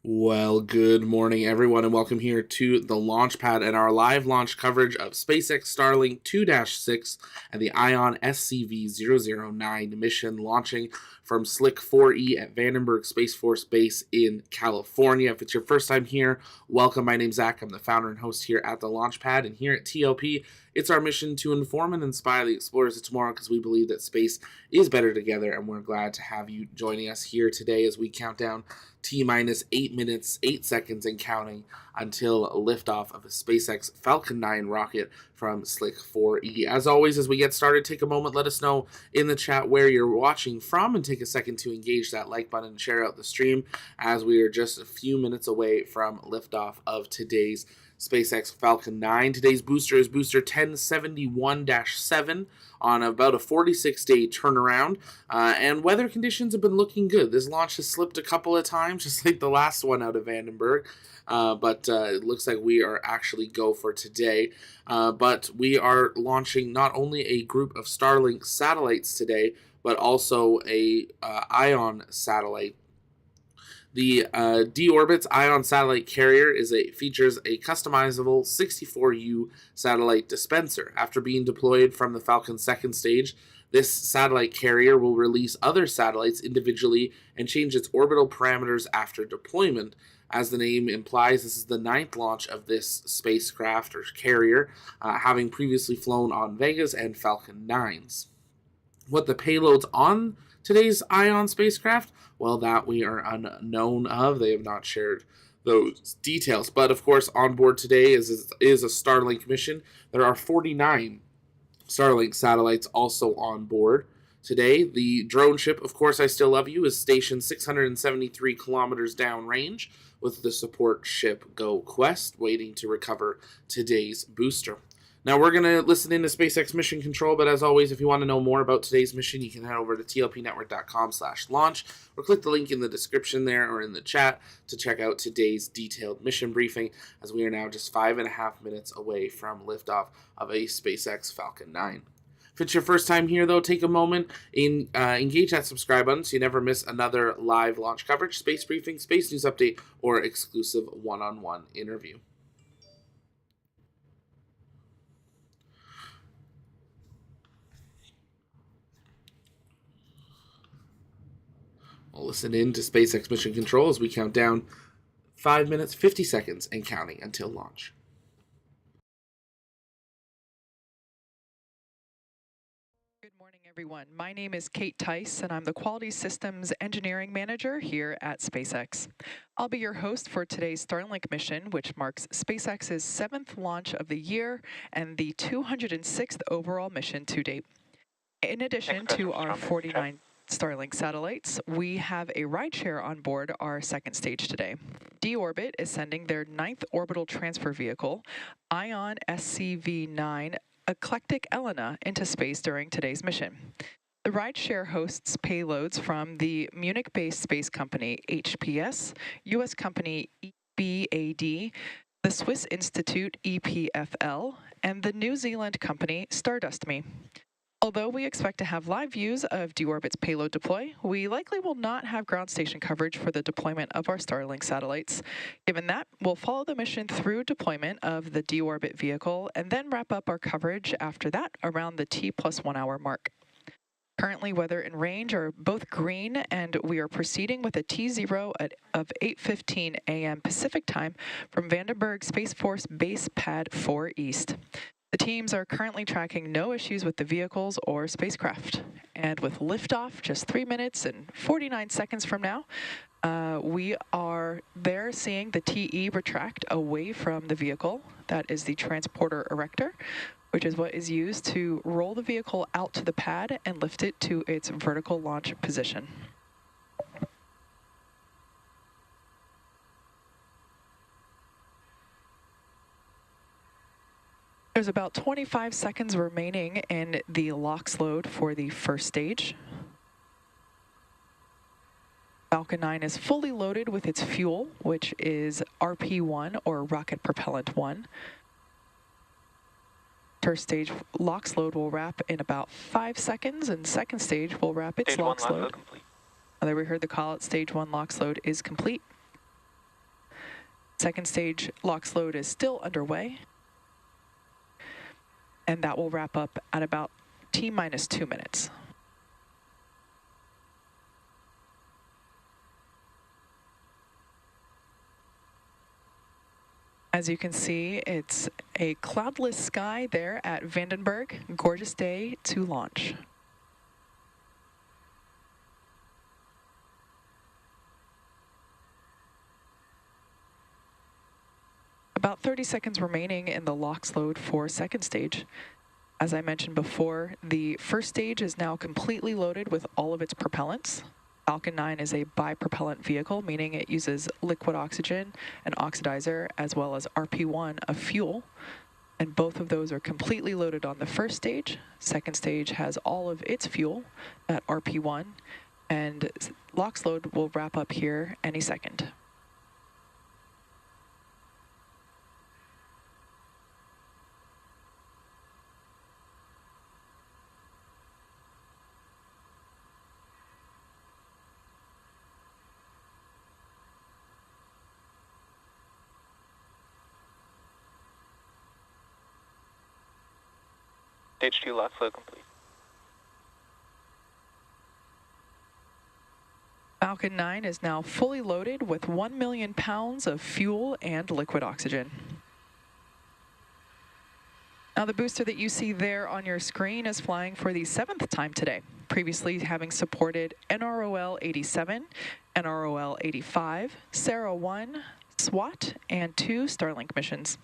Well, good morning, everyone, and welcome here to the launch pad and our live launch coverage of SpaceX Starlink 2-6 and the ION SCV009 mission launching from Slick 4E at Vandenberg Space Force Base in California. If it's your first time here, welcome. My name's Zach. I'm the founder and host here at the launch pad, and here at TOP, it's our mission to inform and inspire the explorers of tomorrow because we believe that space is better together, and we're glad to have you joining us here today as we count down T-minus 8 minutes, 8 seconds, and counting until liftoff of the SpaceX Falcon 9 rocket from Slick 4E. As always, as we get started, take a moment, let us know in the chat where you're watching from, and take a second to engage that like button and share out the stream as we are just a few minutes away from liftoff of today's SpaceX Falcon 9. Today's booster is booster 1071-7 on about a 46-day turnaround, and weather conditions have been looking good. This launch has slipped a couple of times, just like the last one out of Vandenberg, but it looks like we are actually go for today. But we are launching not only a group of Starlink satellites today, but also a ION satellite. The D-Orbit's ION satellite carrier features a customizable 64U satellite dispenser. After being deployed from the Falcon second stage, this satellite carrier will release other satellites individually and change its orbital parameters after deployment. As the name implies, this is the 9th launch of this spacecraft or carrier, having previously flown on Vega's and Falcon 9s. What the payloads on today's ION spacecraft? Well, that we are unknown of. They have not shared those details. But of course, on board today is a Starlink mission. There are 49 Starlink satellites also on board today. The drone ship, of course, I Still Love You, is stationed 673 kilometers downrange with the support ship Go Quest waiting to recover today's booster. Now, we're going to listen into SpaceX Mission Control, but as always, if you want to know more about today's mission, you can head over to tlpnetwork.com/launch or click the link in the description there or in the chat to check out today's detailed mission briefing, as we are now just 5.5 minutes away from liftoff of a SpaceX Falcon 9. If it's your first time here, though, take a moment and engage that subscribe button so you never miss another live launch coverage, space briefing, space news update, or exclusive one-on-one interview. We'll listen in to SpaceX Mission Control as we count down 5 minutes, 50 seconds, and counting until launch. Good morning, everyone. My name is Kate Tice, and I'm the Quality Systems Engineering Manager here at SpaceX. I'll be your host for today's Starlink mission, which marks SpaceX's 7th launch of the year and the 206th overall mission to date. In addition to our 49 Starlink satellites, we have a rideshare on board our second stage today. D-Orbit is sending their 9th orbital transfer vehicle, ION SCV009 Eclectic Elena, into space during today's mission. The rideshare hosts payloads from the Munich-based space company HPS, U.S. company EBAD, the Swiss Institute EPFL, and the New Zealand company StardustMe. Although we expect to have live views of D-Orbit's payload deploy, we likely will not have ground station coverage for the deployment of our Starlink satellites. Given that, we'll follow the mission through deployment of the D-Orbit vehicle and then wrap up our coverage after that around the T+1 hour mark. Currently, weather and range are both green, and we are proceeding with a T0 of 8:15 a.m. Pacific time from Vandenberg Space Force Base Pad 4 East. The teams are currently tracking no issues with the vehicles or spacecraft. And with liftoff just 3 minutes and 49 seconds from now, we are there seeing the TE retract away from the vehicle. That is the transporter erector, which is what is used to roll the vehicle out to the pad and lift it to its vertical launch position. There's about 25 seconds remaining in the LOX load for the first stage. Falcon 9 is fully loaded with its fuel, which is RP1 or Rocket Propellant 1. First stage LOX load will wrap in about 5 seconds, and second stage will wrap its LOX load. There we heard the call out, stage 1 LOX load is complete. Second stage LOX load is still underway, and that will wrap up at about T-minus 2 minutes. As you can see, it's a cloudless sky there at Vandenberg. Gorgeous day to launch. About 30 seconds remaining in the LOX load for second stage. As I mentioned before, the first stage is now completely loaded with all of its propellants. Falcon 9 is a bipropellant vehicle, meaning it uses liquid oxygen, an oxidizer, as well as RP1, a fuel. And both of those are completely loaded on the first stage. Second stage has all of its fuel at RP1, and LOX load will wrap up here any second. Stage 2 LOX load complete. Falcon 9 is now fully loaded with 1 million pounds of fuel and liquid oxygen. Now the booster that you see there on your screen is flying for the 7th time today, previously having supported NROL 87, NROL 85, Sarah 1, SWAT, and 2 Starlink missions.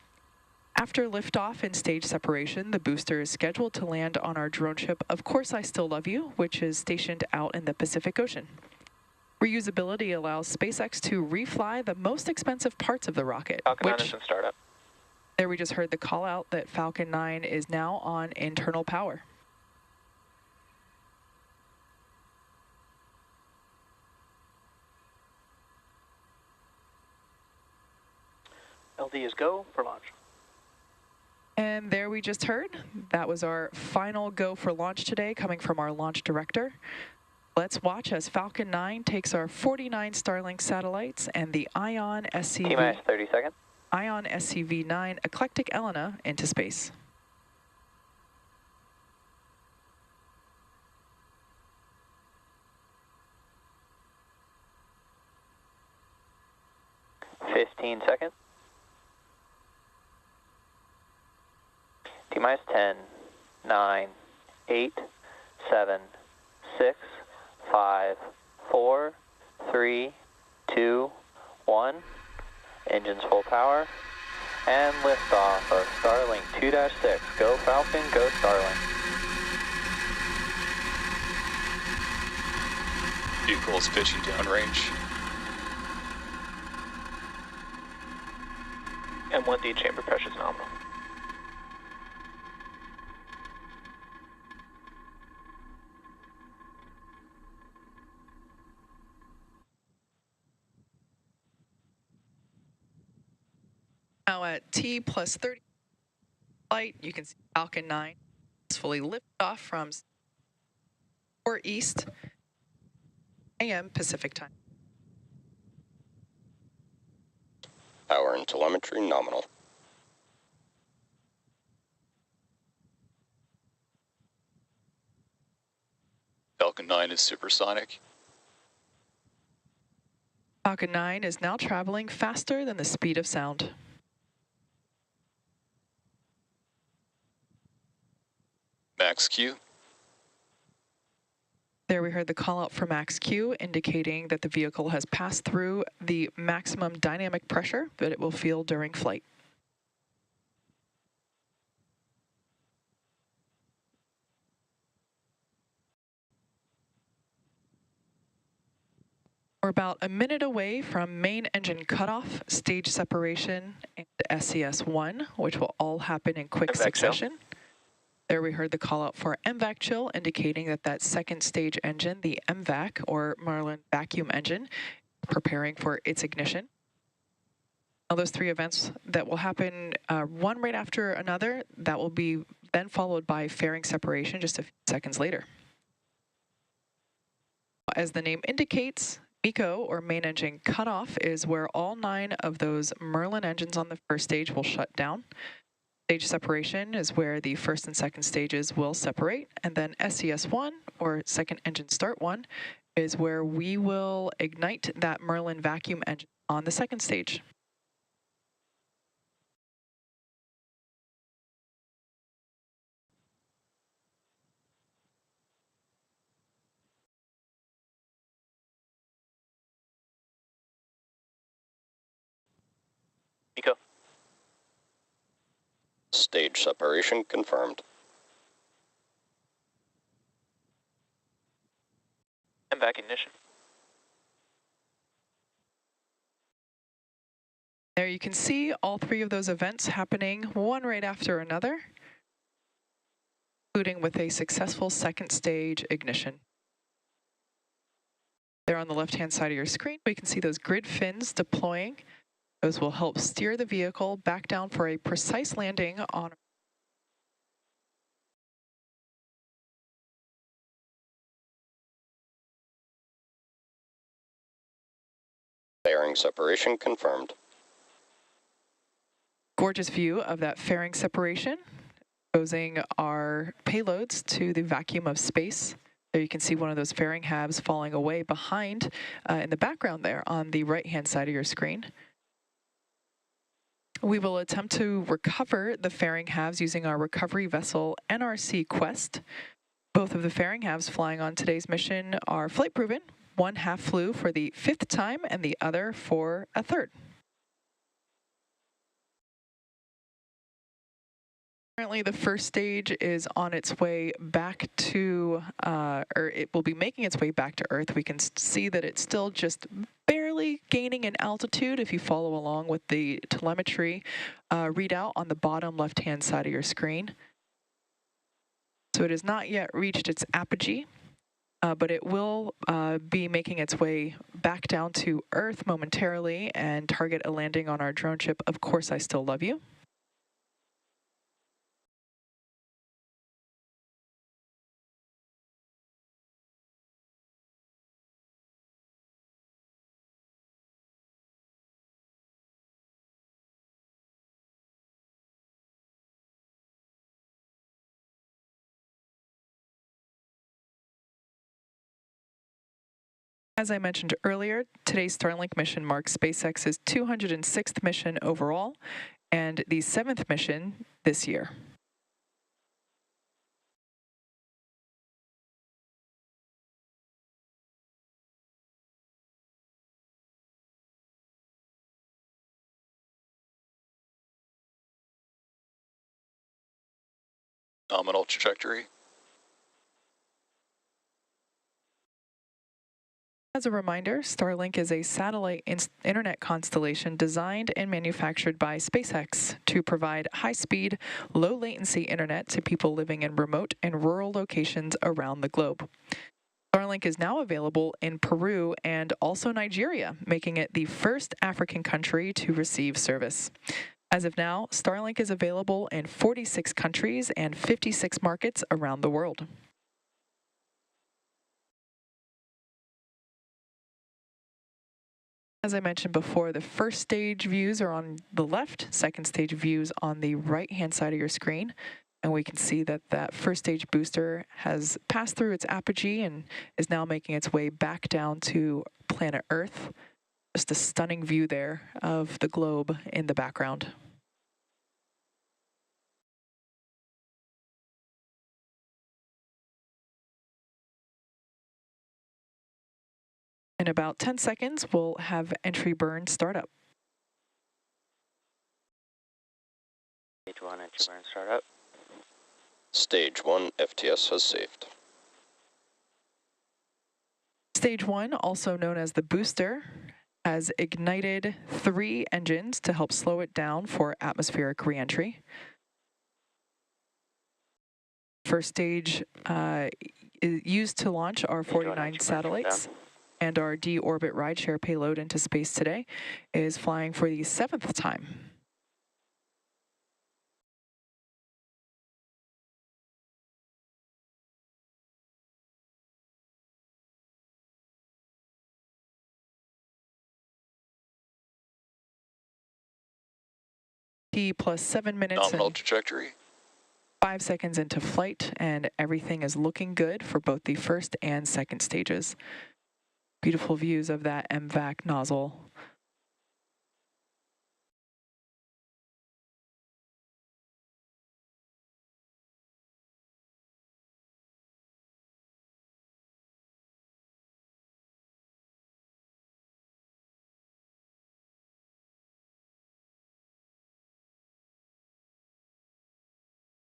After liftoff and stage separation, the booster is scheduled to land on our drone ship, Of Course I Still Love You, which is stationed out in the Pacific Ocean. Reusability allows SpaceX to refly the most expensive parts of the rocket, Falcon 9 is in startup. There we just heard the call out that Falcon 9 is now on internal power. LD is go for launch. And there we just heard, that was our final go for launch today, coming from our launch director. Let's watch as Falcon 9 takes our 49 Starlink satellites and the Ion T-minus 30 seconds. Ion SCV009 Eclectic Elena into space. Fifteen seconds. T-minus 10, 9, 8, 7, 6, 5, 4, 3, 2, 1. Engines full power. And liftoff of Starlink 2-6. Go Falcon, go Starlink. Vehicle is pitching downrange. M1D chamber pressure is nominal. Now at T+30 flight, you can see Falcon 9 is fully lifted off from 4 East AM Pacific time. Power and telemetry nominal. Falcon 9 is supersonic. Falcon 9 is now traveling faster than the speed of sound. Max Q. There we heard the call out for max Q, indicating that the vehicle has passed through the maximum dynamic pressure that it will feel during flight. We're about a minute away from main engine cutoff, stage separation, and SCS1, which will all happen in quick succession. There we heard the call out for MVAC chill, indicating that that second stage engine, the MVAC, or Marlin vacuum engine, preparing for its ignition. Now those 3 events that will happen one right after another, that will be then followed by fairing separation just a few seconds later. As the name indicates, MECO, or main engine cutoff, is where all 9 of those Merlin engines on the first stage will shut down. Stage separation is where the first and second stages will separate, and then SES1, or second engine start 1, is where we will ignite that Merlin vacuum engine on the second stage. MECO. Stage separation confirmed. And back ignition. There you can see all 3 of those events happening, one right after another, including with a successful second stage ignition. There on the left-hand side of your screen, we can see those grid fins deploying. Those will help steer the vehicle back down for a precise landing on Fairing separation confirmed. gorgeous view of that fairing separation, exposing our payloads to the vacuum of space. There you can see one of those fairing halves falling away behind in the background there on the right-hand side of your screen. We will attempt to recover the fairing halves using our recovery vessel NRC Quest. Both of the fairing halves flying on today's mission are flight proven. One half flew for the 5th time and the other for a 3rd. Currently, the first stage is on its way back to, or it will be making its way back to Earth. We can see that it's still just barely gaining in altitude if you follow along with the telemetry readout on the bottom left-hand side of your screen. So it has not yet reached its apogee, but it will be making its way back down to Earth momentarily and target a landing on our drone ship, Of Course I Still Love You. As I mentioned earlier, today's Starlink mission marks SpaceX's 206th mission overall and the 7th mission this year. Nominal trajectory. As a reminder, Starlink is a satellite internet constellation designed and manufactured by SpaceX to provide high-speed, low-latency internet to people living in remote and rural locations around the globe. Starlink is now available in Peru and also Nigeria, making it the first African country to receive service. As of now, Starlink is available in 46 countries and 56 markets around the world. As I mentioned before, the first stage views are on the left, second stage views on the right-hand side of your screen. And we can see that that first stage booster has passed through its apogee and is now making its way back down to planet Earth. Just a stunning view there of the globe in the background. In about 10 seconds, we'll have entry burn start up. Stage 1 entry burn startup. Stage 1 FTS has saved. Stage 1, also known as the booster, has ignited 3 engines to help slow it down for atmospheric reentry. First stage is used to launch our 49 satellites, and our deorbit rideshare payload into space today is flying for the 7th time. T plus 7 minutes Nominal and trajectory. 5 seconds into flight, and everything is looking good for both the first and second stages. Beautiful views of that MVAC nozzle.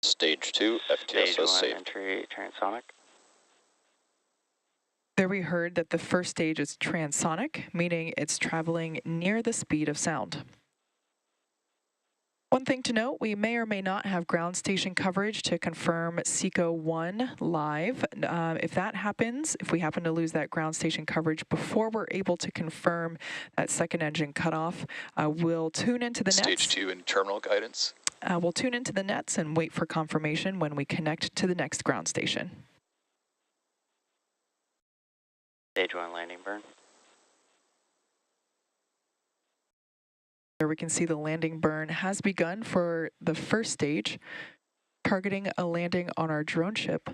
Stage 2, FTS Stage has 1 saved. entry transonic. There we heard that the first stage is transonic, meaning it's traveling near the speed of sound. One thing to note, we may or may not have ground station coverage to confirm SCV009 live. If that happens, if we happen to lose that ground station coverage before we're able to confirm that second engine cutoff, we'll tune into the Stage nets. 2 in terminal guidance. We'll tune into the nets and wait for confirmation when we connect to the next ground station. Stage 1 landing burn. There we can see the landing burn has begun for the first stage, targeting a landing on our drone ship.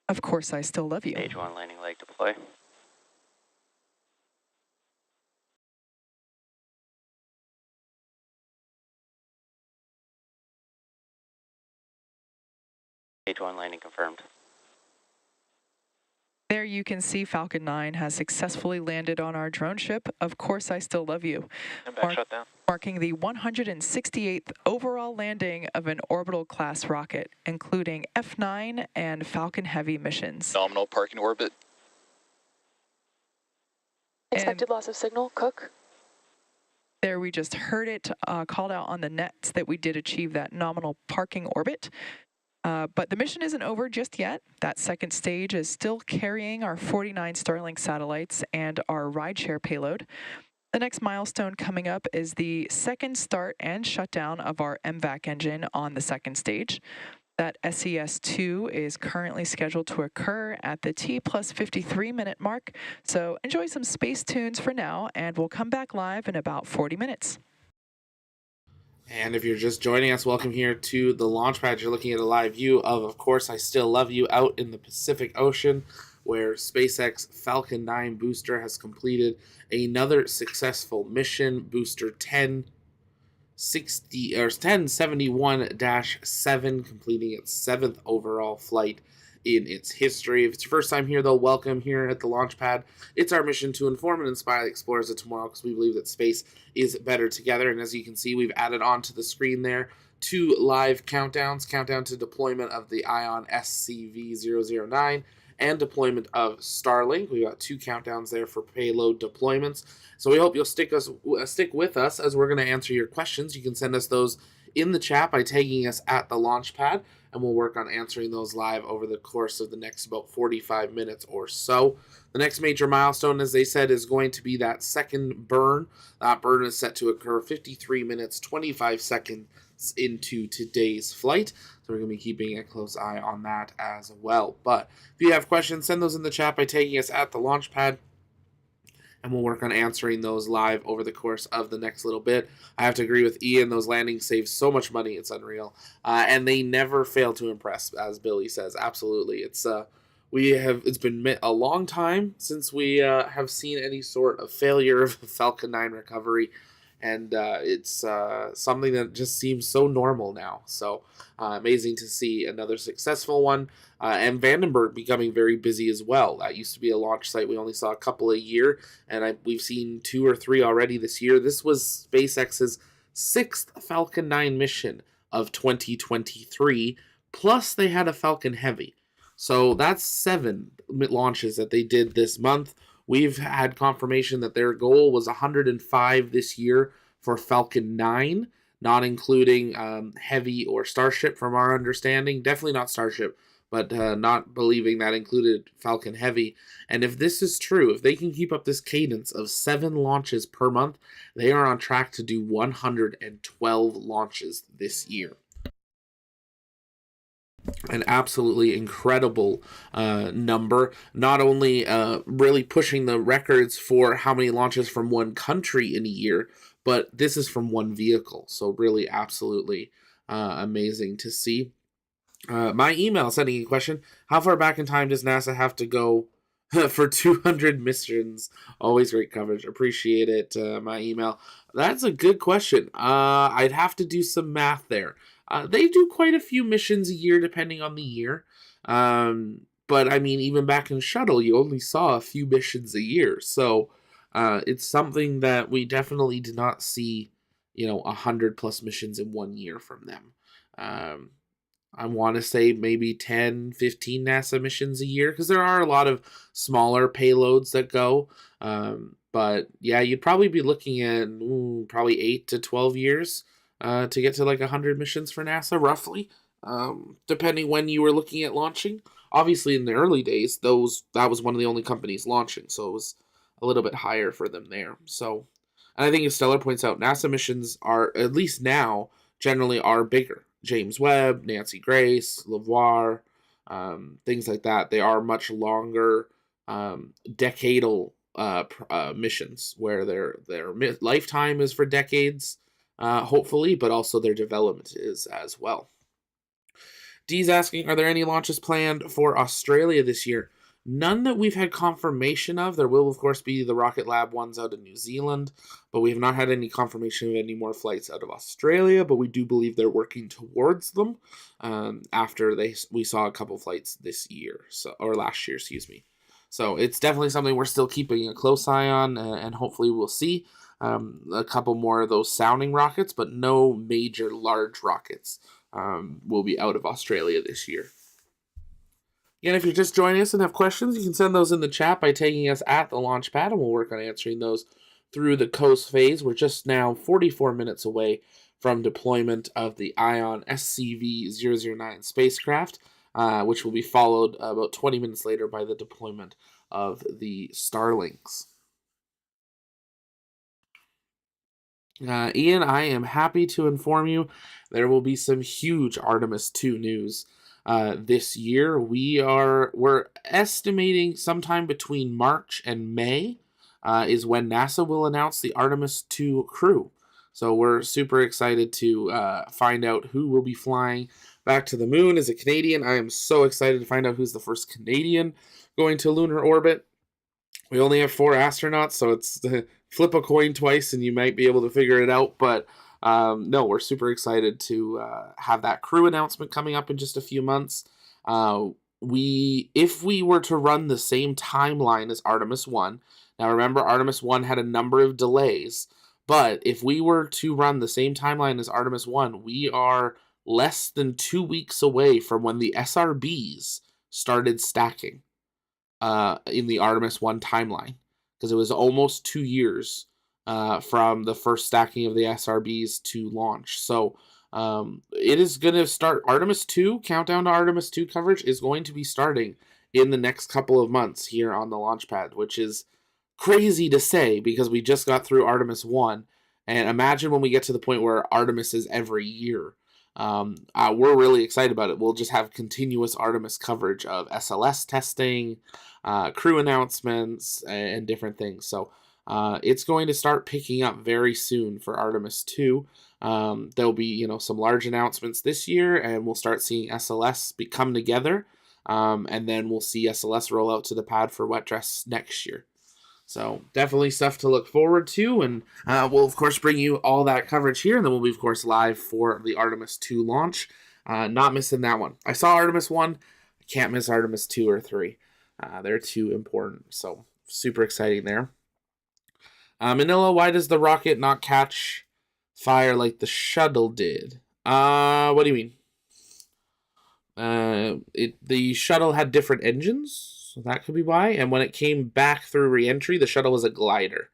Of course, I still love you. Stage 1 landing leg deploy. Stage 1 landing confirmed. There you can see Falcon 9 has successfully landed on our drone ship. Of course, I still love you. And back shutdown. Marking the 168th overall landing of an orbital class rocket, including F9 and Falcon Heavy missions. Nominal parking orbit. Expected loss of signal, Cook. There we just heard it called out on the nets that we did achieve that nominal parking orbit. But the mission isn't over just yet. That second stage is still carrying our 49 Starlink satellites and our rideshare payload. The next milestone coming up is the second start and shutdown of our MVAC engine on the second stage. That SES-2 is currently scheduled to occur at the T plus 53 minute mark. So enjoy some space tunes for now, and we'll come back live in about 40 minutes. And if you're just joining us, welcome here to the launch pad. You're looking at a live view of course, I Still Love You out in the Pacific Ocean, where SpaceX Falcon 9 booster has completed another successful mission, booster 1071-7, completing its 7th overall flight in its history. If it's your first time here, though, welcome here at the launch pad. It's our mission to inform and inspire the explorers of tomorrow, because we believe that space is better together. And as you can see, we've added onto the screen there 2 live countdown to deployment of the Ion SCV009 and deployment of Starlink. We got 2 countdowns there for payload deployments. So we hope you'll stick with us as we're going to answer your questions. You can send us those in the chat by tagging us at the launch pad, and we'll work on answering those live over the course of the next about 45 minutes or so. The next major milestone, as they said, is going to be that second burn. That burn is set to occur 53 minutes, 25 seconds into today's flight. So we're going to be keeping a close eye on that as well. But if you have questions, send those in the chat by tagging us at the launch pad, and we'll work on answering those live over the course of the next little bit. I have to agree with Ian, those landings save so much money, it's unreal. And they never fail to impress, as Billy says. Absolutely. It's been a long time since we have seen any sort of failure of Falcon 9 recovery, and it's something that just seems so normal now. So amazing to see another successful one. And Vandenberg becoming very busy as well. That used to be a launch site we only saw a couple a year, and we've seen 2 or 3 already this year. This was SpaceX's 6th Falcon 9 mission of 2023, plus they had a Falcon Heavy. So that's 7 launches that they did this month. We've had confirmation that their goal was 105 this year for Falcon 9, not including Heavy or Starship from our understanding. Definitely not Starship, but not believing that included Falcon Heavy. And if this is true, if they can keep up this cadence of 7 launches per month, they are on track to do 112 launches this year. an absolutely incredible number. Not only really pushing the records for how many launches from one country in a year, but this is from one vehicle. So really absolutely amazing to see. My email sending a question: how far back in time does NASA have to go for 200 missions? Always great coverage. Appreciate it. My email. That's a good question. I'd have to do some math there. They do quite a few missions a year, depending on the year. But I mean, even back in Shuttle, you only saw a few missions a year. So it's something that we definitely did not see, 100+ missions in one year from them. I want to say maybe 10, 15 NASA missions a year, because there are a lot of smaller payloads that go. But yeah, you'd probably be looking at probably 8 to 12 years to get to like 100 missions for NASA, roughly, depending when you were looking at launching. Obviously, in the early days, that was one of the only companies launching, so it was a little bit higher for them there. So, and I think as Stellar points out, NASA missions are, at least now, generally are bigger. James Webb, Nancy Grace, LaVoire, things like that. They are much longer, decadal missions, where their lifetime is for decades, hopefully, but also their development is as well. Dee's asking, are there any launches planned for Australia this year? None that we've had confirmation of. There will, of course, be the Rocket Lab ones out in New Zealand, but we have not had any confirmation of any more flights out of Australia, but we do believe they're working towards them after we saw a couple flights this year, or last year, excuse me. So it's definitely something we're still keeping a close eye on, and hopefully we'll see a couple more of those sounding rockets, but no major large rockets will be out of Australia this year. Again, if you're just joining us and have questions, you can send those in the chat by tagging us at the launch pad, and we'll work on answering those through the coast phase. We're just now 44 minutes away from deployment of the ION SCV009 spacecraft, which will be followed about 20 minutes later by the deployment of the Starlinks. Ian, I am happy to inform you there will be some huge Artemis 2 news this year. We're estimating sometime between March and May is when NASA will announce the Artemis 2 crew. So we're super excited to find out who will be flying back to the moon. As a Canadian, I am so excited to find out who's the first Canadian going to lunar orbit. We only have 4 astronauts, so it's flip a coin twice and you might be able to figure it out. But no, we're super excited to have that crew announcement coming up in just a few months. If we were to run the same timeline as Artemis 1, now remember Artemis 1 had a number of delays, but if we were to run the same timeline as Artemis 1, we are less than 2 weeks away from when the SRBs started stacking in the Artemis 1 timeline, because it was almost 2 years from the first stacking of the SRBs to launch. So it is going to start. Artemis 2, countdown to Artemis 2 coverage is going to be starting in the next couple of months here on the launch pad, which is crazy to say because we just got through Artemis 1. And imagine when we get to the point where Artemis is every year. We're really excited about it. We'll just have continuous Artemis coverage of SLS testing, crew announcements, and different things. So it's going to start picking up very soon for Artemis 2. There'll be some large announcements this year, and we'll start seeing SLS come together, and then we'll see SLS roll out to the pad for wet dress next year. So definitely stuff to look forward to, and we'll of course bring you all that coverage here, and then we'll be of course live for the Artemis 2 launch. Not missing that one. I saw Artemis 1, I can't miss Artemis 2 or 3. They're too important, so super exciting there. Manila, why does the rocket not catch fire like the shuttle did? What do you mean? The shuttle had different engines. So that could be why. And when it came back through re-entry, the shuttle was a glider.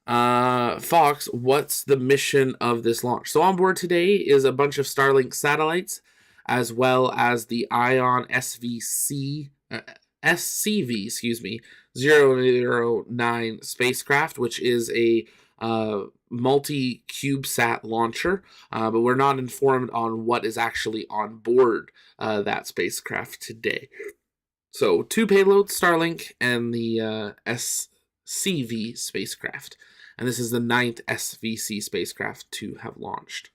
Fox, what's the mission of this launch? So on board today is a bunch of Starlink satellites, as well as the ION SCV, 009 spacecraft, which is a multi-CubeSat launcher, but we're not informed on what is actually on board that spacecraft today. So 2 payloads, Starlink and the SCV spacecraft. And this is the 9th SVC spacecraft to have launched.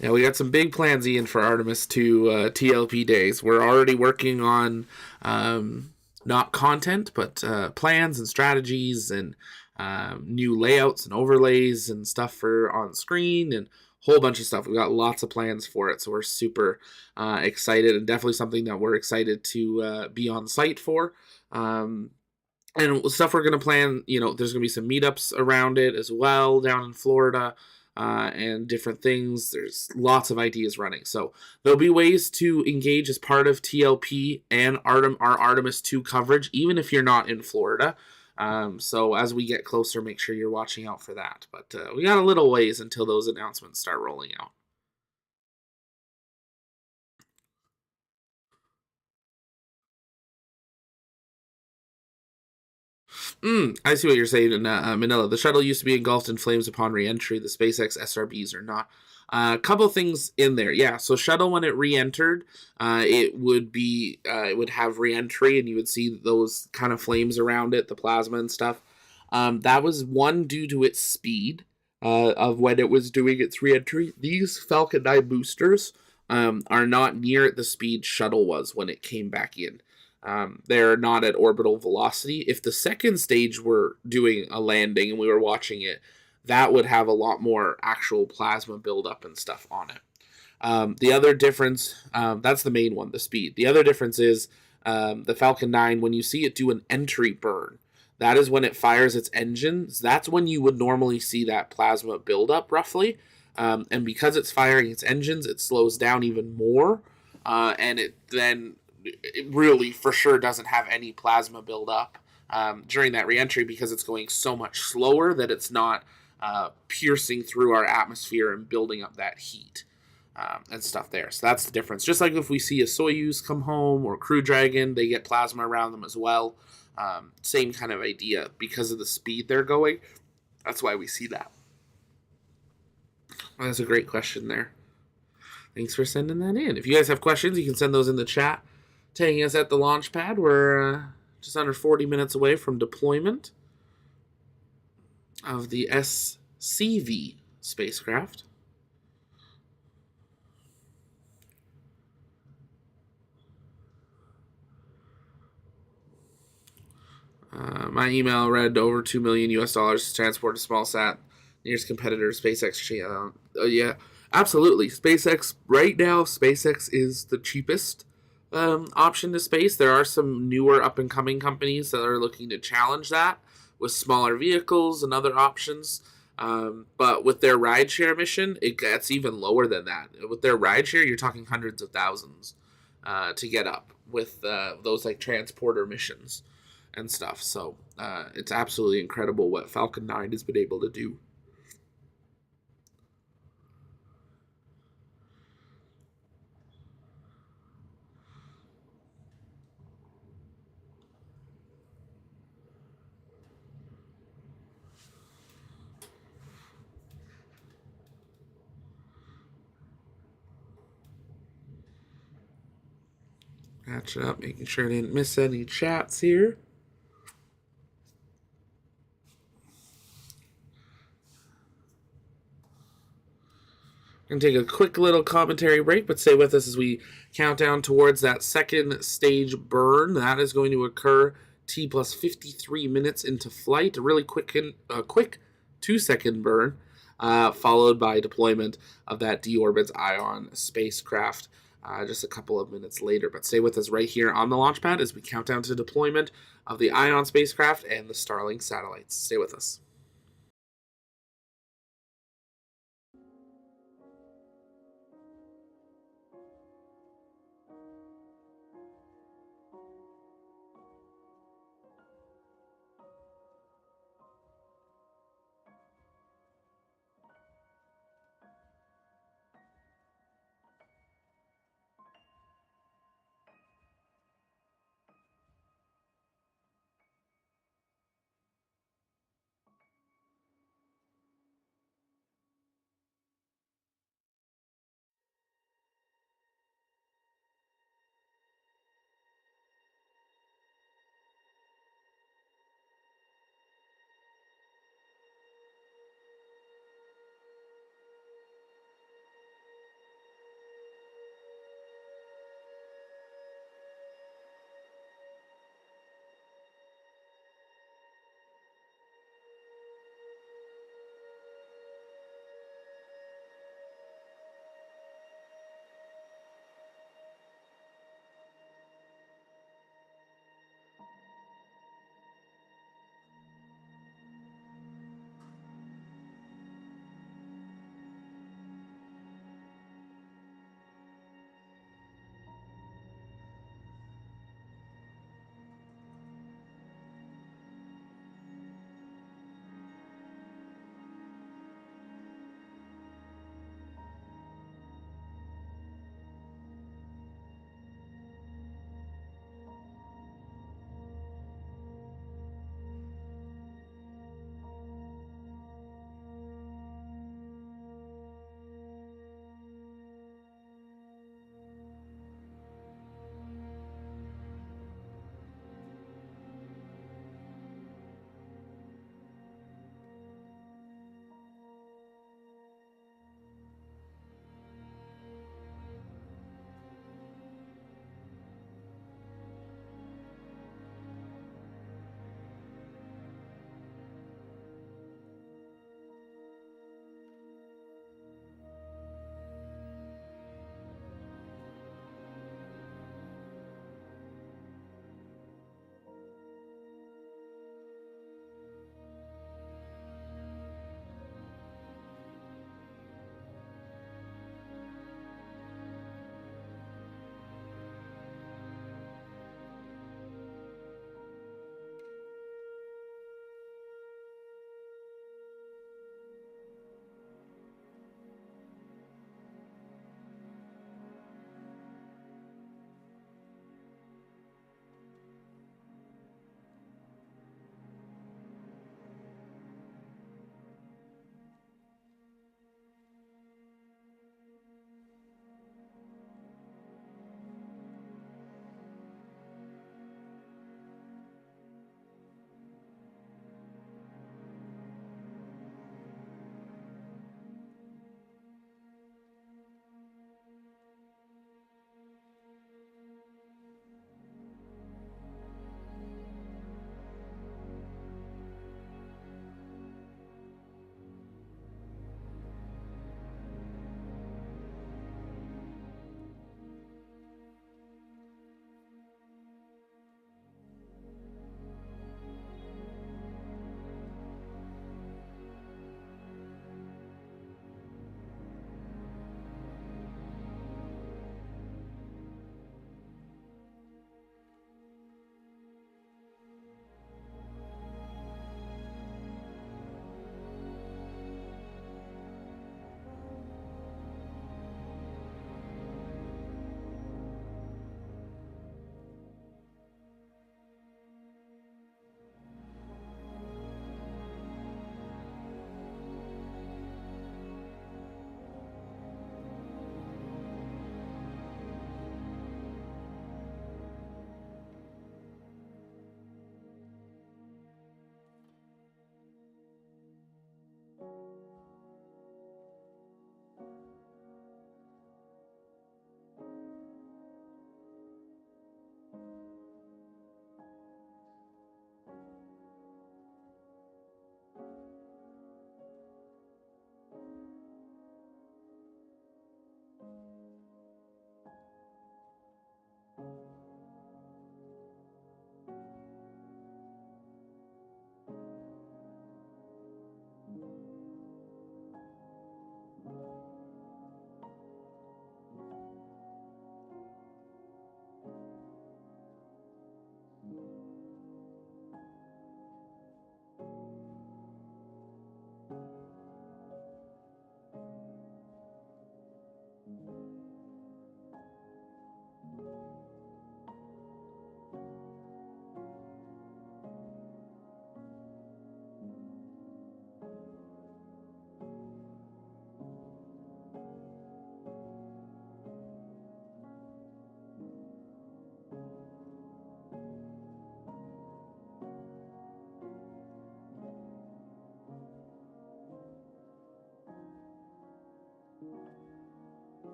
Yeah, we got some big plans, Ian, for Artemis 2 TLP days. We're already working on not content, but plans and strategies and new layouts and overlays and stuff for on screen and a whole bunch of stuff. We've got lots of plans for it, so we're super excited, and definitely something that we're excited to be on site for. And stuff we're going to plan, there's going to be some meetups around it as well down in Florida. And different things. There's lots of ideas running. So there'll be ways to engage as part of TLP and our Artemis 2 coverage, even if you're not in Florida. So as we get closer, make sure you're watching out for that. But we got a little ways until those announcements start rolling out. I see what you're saying in Manila. The shuttle used to be engulfed in flames upon re-entry. The SpaceX SRBs are not. A couple things in there. Yeah, so shuttle, when it re-entered, it would have re-entry, and you would see those kind of flames around it, the plasma and stuff. That was one due to its speed of when it was doing its re-entry. These Falcon 9 boosters are not near the speed shuttle was when it came back in. They're not at orbital velocity. If the second stage were doing a landing and we were watching it, that would have a lot more actual plasma buildup and stuff on it. The other difference, that's the main one, the speed. The other difference is the Falcon 9, when you see it do an entry burn, that is when it fires its engines. That's when you would normally see that plasma buildup, roughly. And because it's firing its engines, it slows down even more. And it really for sure doesn't have any plasma buildup during that reentry, because it's going so much slower that it's not piercing through our atmosphere and building up that heat and stuff there. So that's the difference. Just like if we see a Soyuz come home or Crew Dragon, they get plasma around them as well. Same kind of idea. Because of the speed they're going, that's why we see that. Well, that's a great question there. Thanks for sending that in. If you guys have questions, you can send those in the chat. Taking us at the launch pad, we're just under 40 minutes away from deployment of the SCV spacecraft. My email read over $2 million to transport a small sat. Nearest competitor, SpaceX. Yeah, absolutely. SpaceX, right now, SpaceX is the cheapest option to space. There are some newer up-and-coming companies that are looking to challenge that with smaller vehicles and other options. But with their rideshare mission, it gets even lower than that. With their rideshare, you're talking hundreds of thousands to get up with those like transporter missions and stuff. So it's absolutely incredible what Falcon 9 has been able to do. Catch it up, making sure I didn't miss any chats here. Going to take a quick little commentary break, but stay with us as we count down towards that second stage burn. That is going to occur T plus 53 minutes into flight. A really quick 2-second burn, followed by deployment of that deorbit Ion spacecraft just a couple of minutes later. But stay with us right here on the launch pad as we count down to deployment of the Ion spacecraft and the Starlink satellites. Stay with us.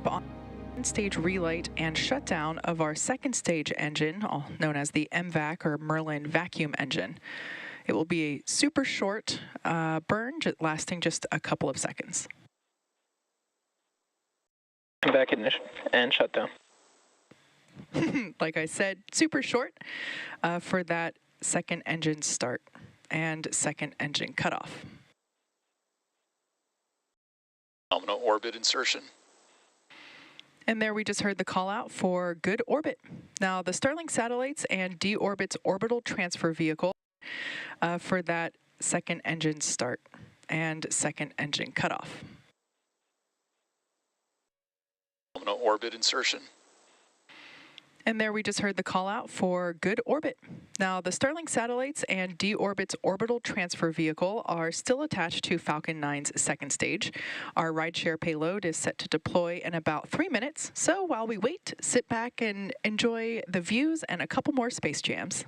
up on stage relight and shutdown of our second stage engine, known as the MVAC or Merlin vacuum engine. It will be a super short burn lasting just a couple of seconds. MVAC ignition and shutdown. Like I said, super short for that second engine start and second engine cutoff. Nominal orbit insertion. And there we just heard the call out for good orbit. Now the Starlink satellites and deorbit's orbital transfer vehicle for that second engine start and second engine cutoff. Nominal orbit insertion. And there we just heard the call out for good orbit. Now the Starlink satellites and deorbit's orbital transfer vehicle are still attached to Falcon 9's second stage. Our rideshare payload is set to deploy in about 3 minutes. So while we wait, sit back and enjoy the views and a couple more space jams.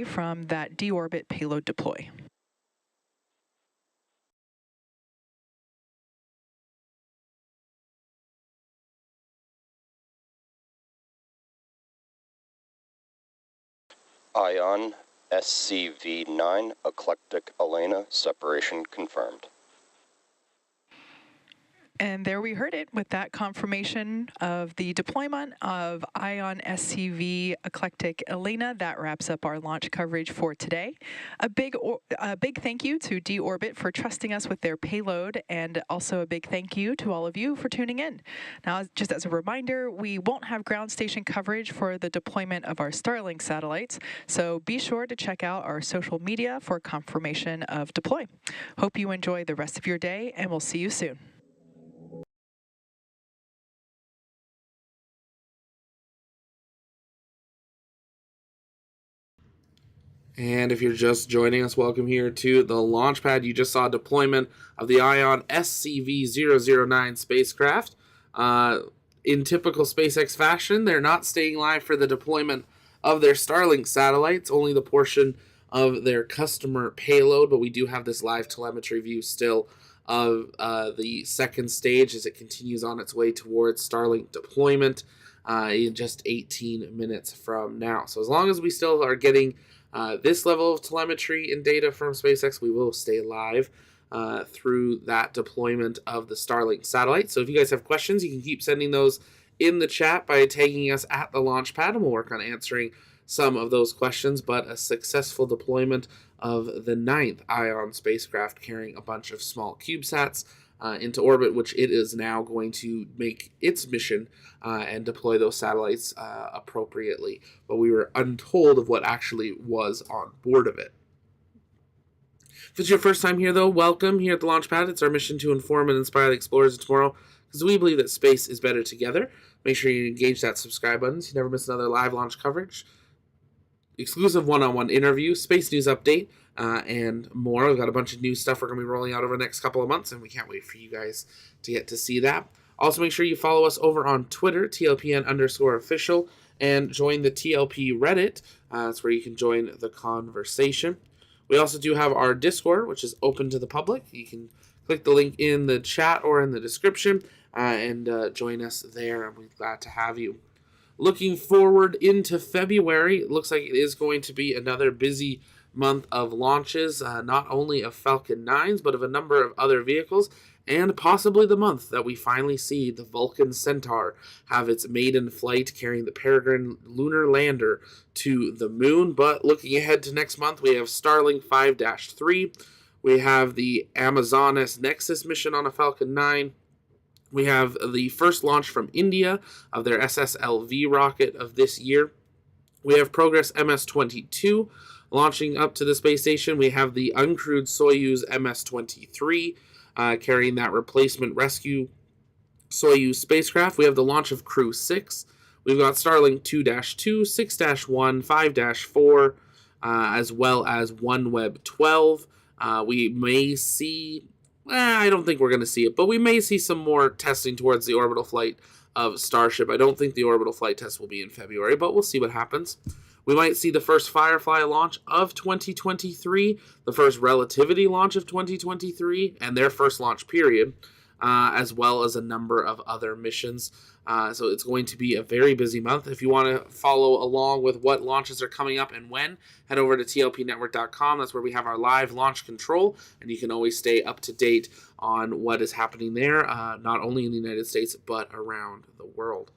From that deorbit payload deploy. Ion SCV009 eclectic Elena separation confirmed. And there we heard it with that confirmation of the deployment of Ion SCV Eclectic Elena. That wraps up our launch coverage for today. A big thank you to D-Orbit for trusting us with their payload, and also a big thank you to all of you for tuning in. Now, just as a reminder, we won't have ground station coverage for the deployment of our Starlink satellites, so be sure to check out our social media for confirmation of deploy. Hope you enjoy the rest of your day, and we'll see you soon. And if you're just joining us, welcome here to the launch pad. You just saw deployment of the Ion SCV009 spacecraft. In typical SpaceX fashion, they're not staying live for the deployment of their Starlink satellites, only the portion of their customer payload, but we do have this live telemetry view still of the second stage as it continues on its way towards Starlink deployment in just 18 minutes from now. So as long as we still are getting this level of telemetry and data from SpaceX, we will stay live through that deployment of the Starlink satellite. So if you guys have questions, you can keep sending those in the chat by tagging us at the launch pad, and we'll work on answering some of those questions. But a successful deployment of the 9th Ion spacecraft carrying a bunch of small CubeSats into orbit, which it is now going to make its mission and deploy those satellites appropriately. But we were untold of what actually was on board of it. If it's your first time here, though, welcome here at the Launchpad. It's our mission to inform and inspire the explorers of tomorrow, because we believe that space is better together. Make sure you engage that subscribe button so you never miss another live launch coverage, exclusive one-on-one interview, space news update, and more. We've got a bunch of new stuff we're going to be rolling out over the next couple of months, and we can't wait for you guys to get to see that. Also, make sure you follow us over on Twitter, TLPN_official, and join the TLP Reddit. That's where you can join the conversation. We also do have our Discord, which is open to the public. You can click the link in the chat or in the description and join us there, and we're glad to have you. Looking forward into February, it looks like it is going to be another busy month of launches, not only of Falcon 9s, but of a number of other vehicles, and possibly the month that we finally see the Vulcan Centaur have its maiden flight carrying the Peregrine lunar lander to the moon. But looking ahead to next month, we have Starlink 5-3, we have the Amazonas Nexus mission on a Falcon 9, we have the first launch from India of their SSLV rocket of this year. We have Progress MS-22 launching up to the space station. We have the uncrewed Soyuz MS-23 carrying that replacement rescue Soyuz spacecraft. We have the launch of Crew 6. We've got Starlink 2-2, 6-1, 5-4, as well as OneWeb 12. We may see... I don't think we're going to see it, but we may see some more testing towards the orbital flight of Starship. I don't think the orbital flight test will be in February, but we'll see what happens. We might see the first Firefly launch of 2023, the first Relativity launch of 2023, and their first launch period, as well as a number of other missions. So it's going to be a very busy month. If you want to follow along with what launches are coming up and when, head over to tlpnetwork.com. That's where we have our live launch control, and you can always stay up to date on what is happening there, not only in the United States, but around the world.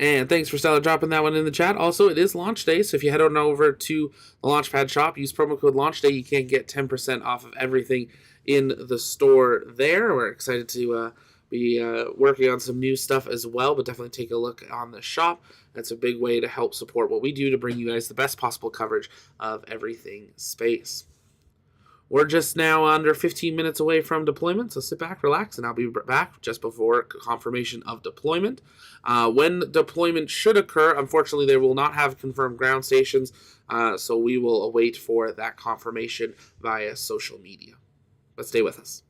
And thanks for Stella dropping that one in the chat. Also, it is launch day, so if you head on over to the Launchpad shop, use promo code LAUNCHDAY, you can get 10% off of everything in the store there. We're excited to be working on some new stuff as well, but definitely take a look on the shop. That's a big way to help support what we do to bring you guys the best possible coverage of everything space. We're just now under 15 minutes away from deployment, so sit back, relax, and I'll be back just before confirmation of deployment. When deployment should occur, unfortunately, they will not have confirmed ground stations, so we will await for that confirmation via social media. But stay with us.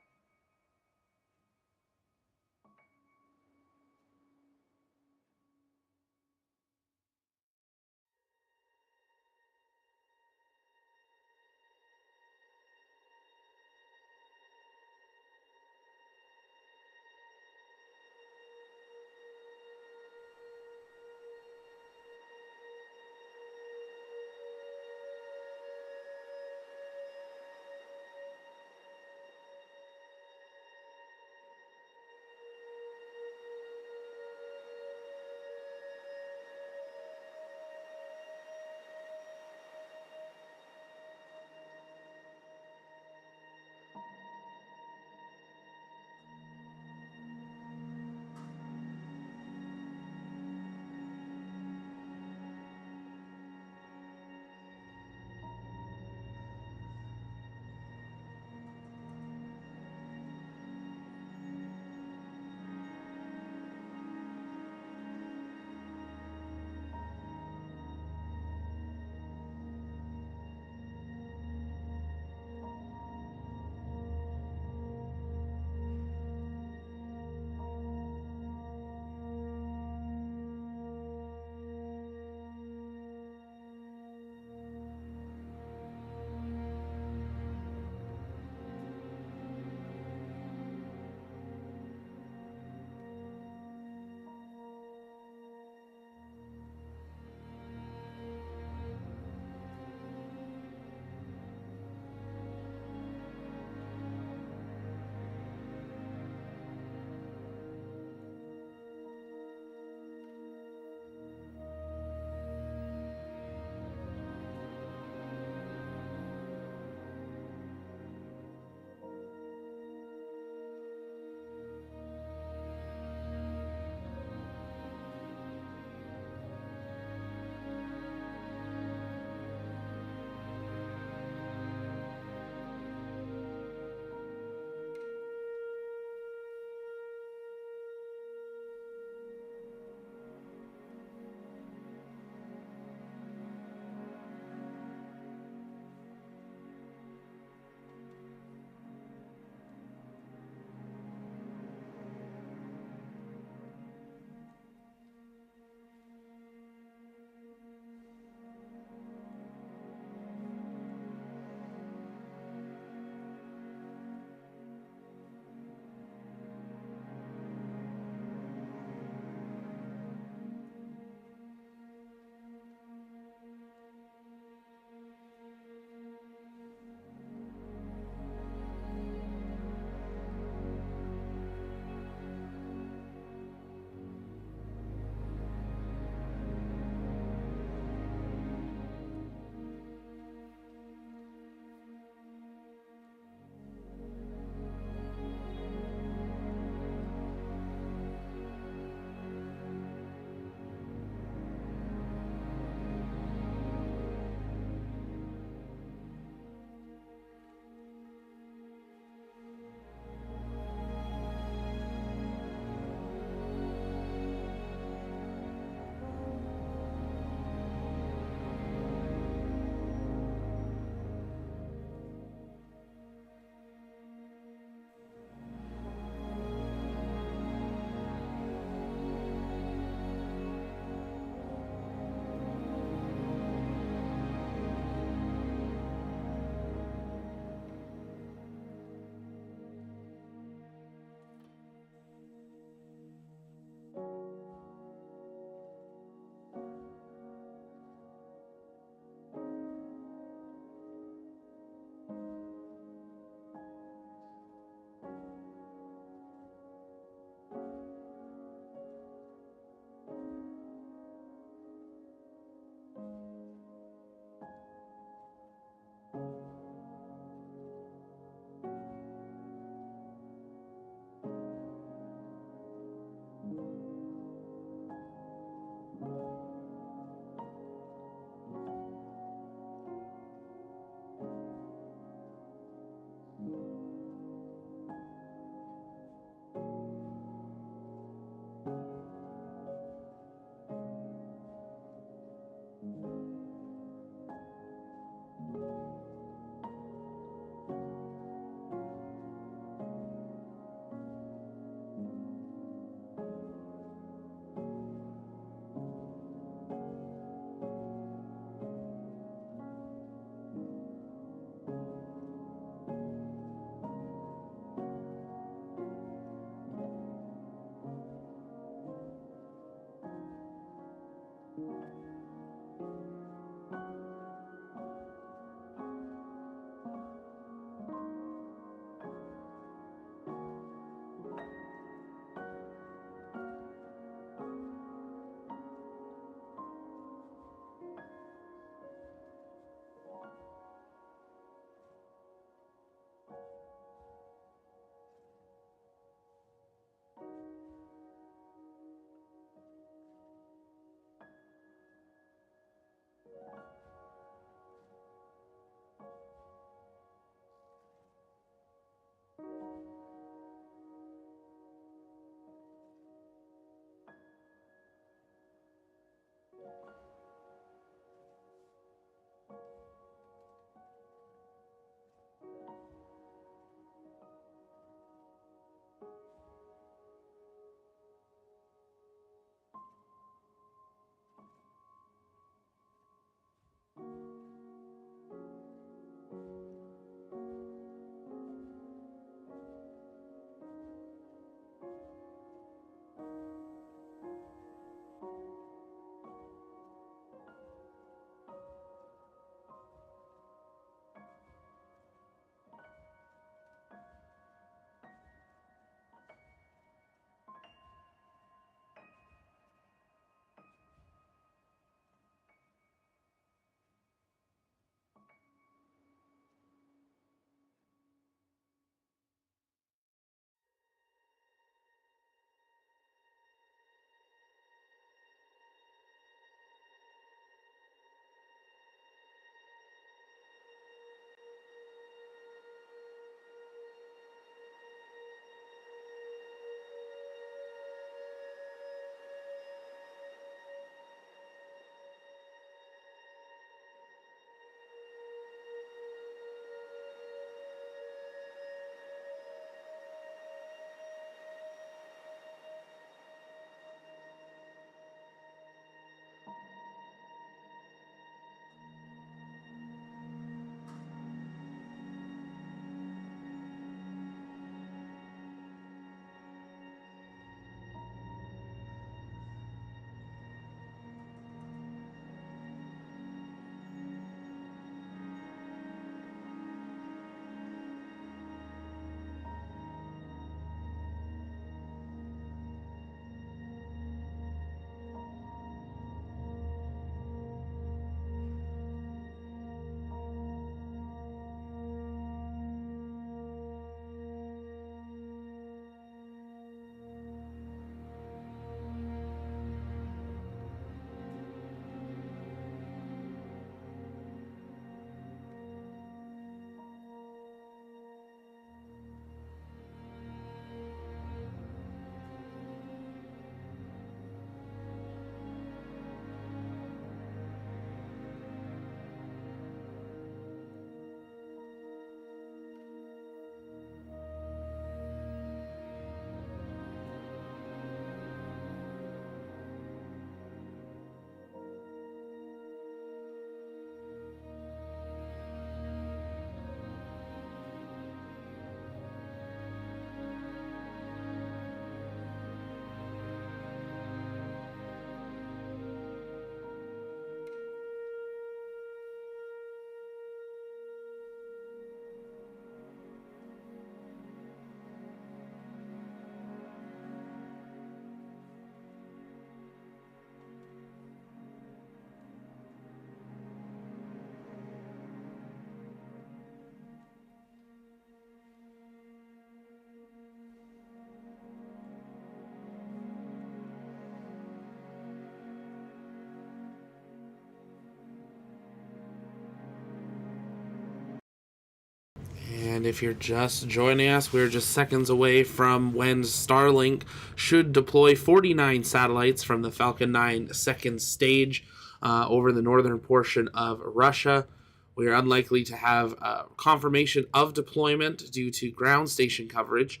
And if you're just joining us, we're just seconds away from when Starlink should deploy 49 satellites from the Falcon 9 second stage over the northern portion of Russia. We are unlikely to have confirmation of deployment due to ground station coverage,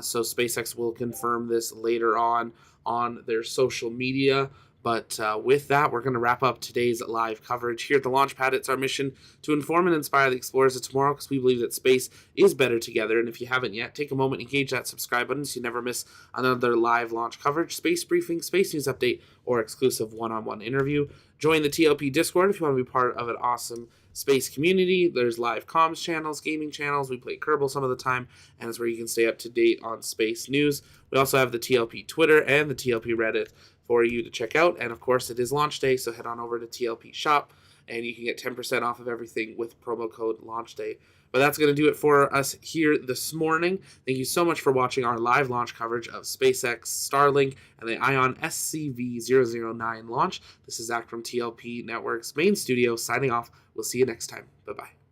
so SpaceX will confirm this later on their social media. But with that, we're going to wrap up today's live coverage here at the launch pad. It's our mission to inform and inspire the explorers of tomorrow, because we believe that space is better together. And if you haven't yet, take a moment, engage that subscribe button so you never miss another live launch coverage, space briefing, space news update, or exclusive one-on-one interview. Join the TLP Discord if you want to be part of an awesome space community. There's live comms channels, gaming channels. We play Kerbal some of the time, and it's where you can stay up to date on space news. We also have the TLP Twitter and the TLP Reddit for you to check out. And of course, it is launch day, so head on over to TLP Shop, and you can get 10% off of everything with promo code LaunchDay. But that's going to do it for us here this morning. Thank you so much for watching our live launch coverage of SpaceX Starlink and the ION SCV009 launch. This is Zach from TLP Network's main studio signing off. We'll see you next time. Bye-bye.